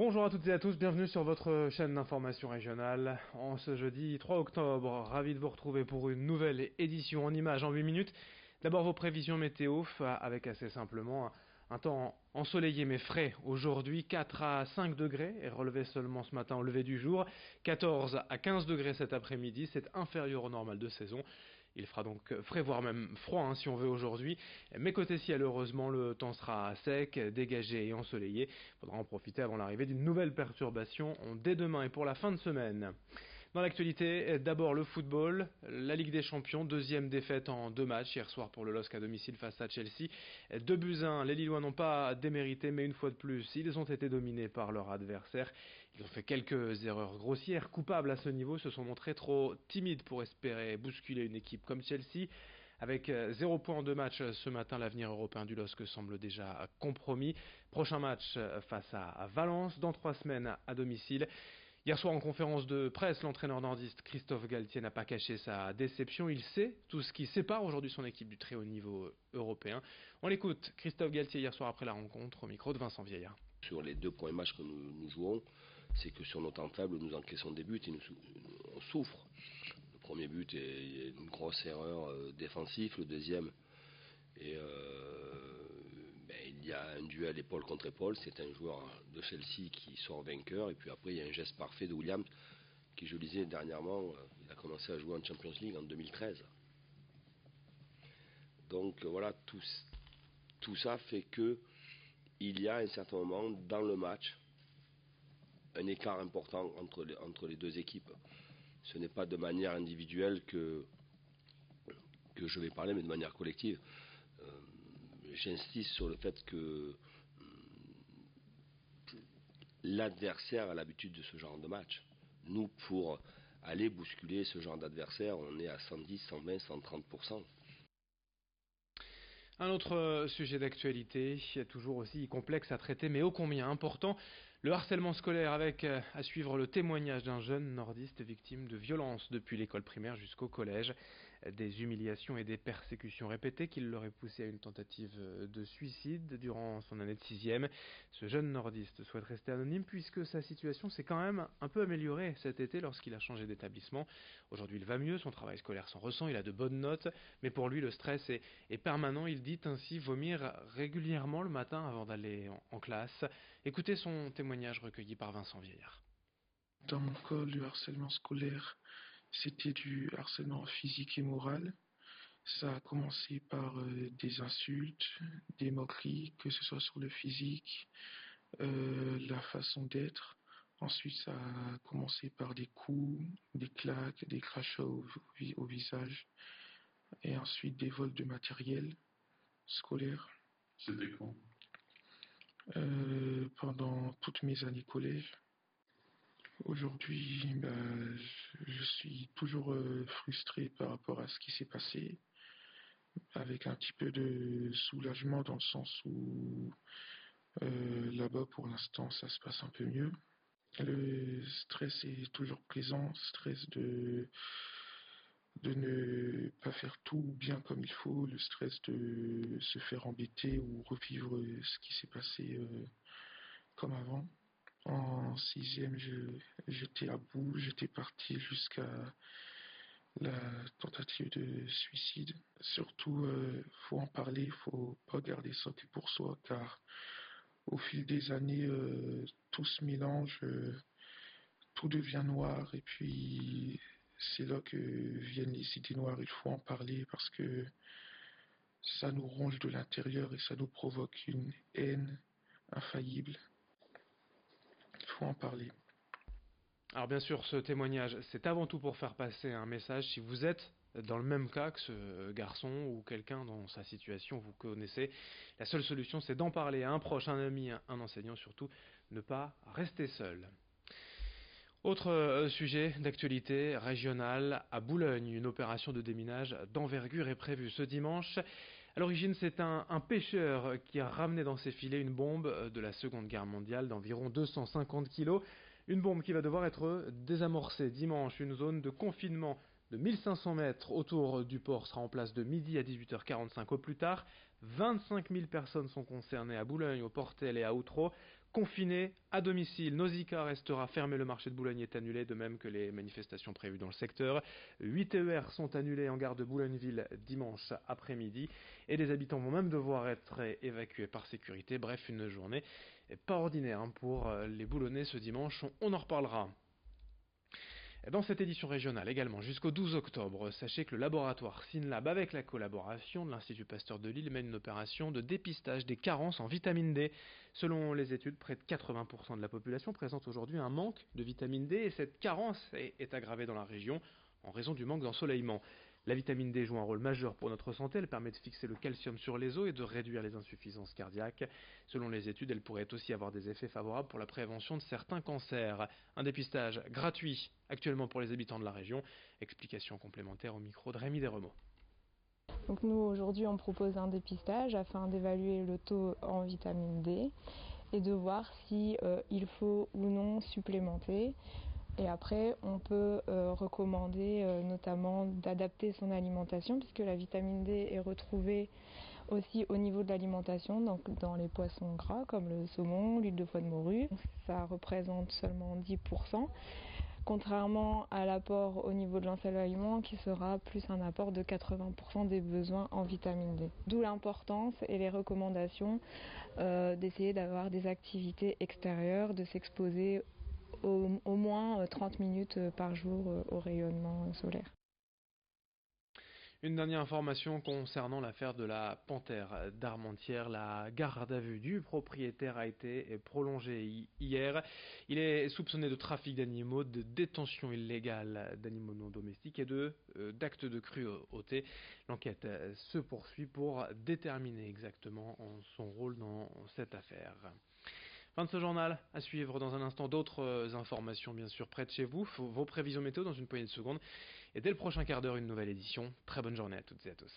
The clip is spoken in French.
Bonjour à toutes et à tous, bienvenue sur votre chaîne d'information régionale. En ce jeudi 3 octobre, ravi de vous retrouver pour une nouvelle édition en images en 8 minutes. D'abord vos prévisions météo, avec assez simplement un temps ensoleillé mais frais aujourd'hui, 4 à 5 degrés, et relevé seulement ce matin au lever du jour, 14 à 15 degrés cet après-midi, c'est inférieur au normal de saison. Il fera donc frais, voire même froid si on veut aujourd'hui. Mais côté ciel, heureusement, le temps sera sec, dégagé et ensoleillé. Il faudra en profiter avant l'arrivée d'une nouvelle perturbation dès demain et pour la fin de semaine. Dans l'actualité, d'abord le football, la Ligue des Champions, deuxième défaite en 2 matchs hier soir pour le LOSC à domicile face à Chelsea. 2-1, les Lillois n'ont pas démérité, mais une fois de plus, ils ont été dominés par leur adversaire. Ils ont fait quelques erreurs grossières, coupables à ce niveau, se sont montrés trop timides pour espérer bousculer une équipe comme Chelsea. Avec 0 points en 2 matchs ce matin, l'avenir européen du LOSC semble déjà compromis. Prochain match face à Valence, dans 3 semaines à domicile. Hier soir en conférence de presse, l'entraîneur nordiste Christophe Galtier n'a pas caché sa déception. Il sait tout ce qui sépare aujourd'hui son équipe du très haut niveau européen. On l'écoute, Christophe Galtier hier soir après la rencontre au micro de Vincent Vieillard. Sur les 2 premiers matchs que nous jouons, c'est que sur nos temps faibles, nous encaissons des buts et on souffre. Le premier but est une grosse erreur défensive, le deuxième il y a un duel épaule contre épaule, c'est un joueur de Chelsea qui sort vainqueur, et puis après il y a un geste parfait de Williams qui, je lisais dernièrement, il a commencé à jouer en Champions League en 2013. Donc voilà, tout ça fait que il y a à un certain moment dans le match un écart important entre les deux équipes. Ce n'est pas de manière individuelle que je vais parler, mais de manière collective. J'insiste sur le fait que l'adversaire a l'habitude de ce genre de match. Nous, pour aller bousculer ce genre d'adversaire, on est à 110, 120, 130%. Un autre sujet d'actualité, toujours aussi complexe à traiter, mais ô combien important, le harcèlement scolaire avec à suivre le témoignage d'un jeune nordiste victime de violences depuis l'école primaire jusqu'au collège. Des humiliations et des persécutions répétées qui l'auraient poussé à une tentative de suicide durant son année de 6e. Ce jeune nordiste souhaite rester anonyme puisque sa situation s'est quand même un peu améliorée cet été lorsqu'il a changé d'établissement. Aujourd'hui il va mieux, son travail scolaire s'en ressent, il a de bonnes notes, mais pour lui le stress est permanent. Il dit ainsi vomir régulièrement le matin avant d'aller en classe. Écoutez son témoignage recueilli par Vincent Vieillard. Dans mon cas, le harcèlement scolaire, c'était du harcèlement physique et moral. Ça a commencé par des insultes, des moqueries, que ce soit sur le physique, la façon d'être. Ensuite, ça a commencé par des coups, des claques, des crachats au visage. Et ensuite, des vols de matériel scolaire. C'était quand? Pendant toutes mes années collège. Aujourd'hui, je suis toujours frustré par rapport à ce qui s'est passé, avec un petit peu de soulagement dans le sens où là-bas, pour l'instant, ça se passe un peu mieux. Le stress est toujours présent, stress de ne pas faire tout bien comme il faut, le stress de se faire embêter ou revivre ce qui s'est passé comme avant. En 6e, j'étais à bout, j'étais parti jusqu'à la tentative de suicide. Surtout, faut en parler, faut pas garder ça que pour soi, car au fil des années, tout se mélange, tout devient noir, et puis c'est là que viennent les idées noires. Il faut en parler parce que ça nous ronge de l'intérieur et ça nous provoque une haine infaillible. Il faut en parler. Alors bien sûr, ce témoignage, c'est avant tout pour faire passer un message. Si vous êtes dans le même cas que ce garçon ou quelqu'un dans sa situation, vous connaissez, la seule solution, c'est d'en parler à un proche, un ami, un enseignant, surtout ne pas rester seul. Autre sujet d'actualité régionale, à Boulogne, une opération de déminage d'envergure est prévue ce dimanche. À l'origine, c'est un pêcheur qui a ramené dans ses filets une bombe de la Seconde Guerre mondiale d'environ 250 kg. Une bombe qui va devoir être désamorcée dimanche. Une zone de confinement de 1500 mètres autour du port sera en place de midi à 18h45 au plus tard. 25 000 personnes sont concernées à Boulogne, au Portel et à Outreau. confinés à domicile. Nausicaa restera fermé, le marché de Boulogne est annulé, de même que les manifestations prévues dans le secteur. 8 TER sont annulés en gare de Boulogneville dimanche après-midi et les habitants vont même devoir être évacués par sécurité. Bref, une journée pas ordinaire pour les Boulonnais ce dimanche, on en reparlera. Dans cette édition régionale également, jusqu'au 12 octobre, sachez que le laboratoire Synlab, avec la collaboration de l'Institut Pasteur de Lille, mène une opération de dépistage des carences en vitamine D. Selon les études, près de 80% de la population présente aujourd'hui un manque de vitamine D et cette carence est aggravée dans la région en raison du manque d'ensoleillement. La vitamine D joue un rôle majeur pour notre santé, elle permet de fixer le calcium sur les os et de réduire les insuffisances cardiaques. Selon les études, elle pourrait aussi avoir des effets favorables pour la prévention de certains cancers. Un dépistage gratuit actuellement pour les habitants de la région. Explication complémentaire au micro de Rémi Desremeaux. Donc nous aujourd'hui on propose un dépistage afin d'évaluer le taux en vitamine D et de voir si il faut ou non supplémenter. Et après, on peut recommander notamment d'adapter son alimentation puisque la vitamine D est retrouvée aussi au niveau de l'alimentation, donc dans les poissons gras comme le saumon, l'huile de foie de morue. Ça représente seulement 10%, contrairement à l'apport au niveau de l'ensoleillement qui sera plus un apport de 80% des besoins en vitamine D. D'où l'importance et les recommandations d'essayer d'avoir des activités extérieures, de s'exposer au moins 30 minutes par jour au rayonnement solaire. Une dernière information concernant l'affaire de la panthère d'Armentières. La garde à vue du propriétaire a été prolongée hier. Il est soupçonné de trafic d'animaux, de détention illégale d'animaux non domestiques et d'actes de cruauté. L'enquête se poursuit pour déterminer exactement son rôle dans cette affaire. Fin de ce journal, à suivre dans un instant d'autres informations bien sûr près de chez vous, vos prévisions météo dans une poignée de secondes et dès le prochain quart d'heure une nouvelle édition. Très bonne journée à toutes et à tous.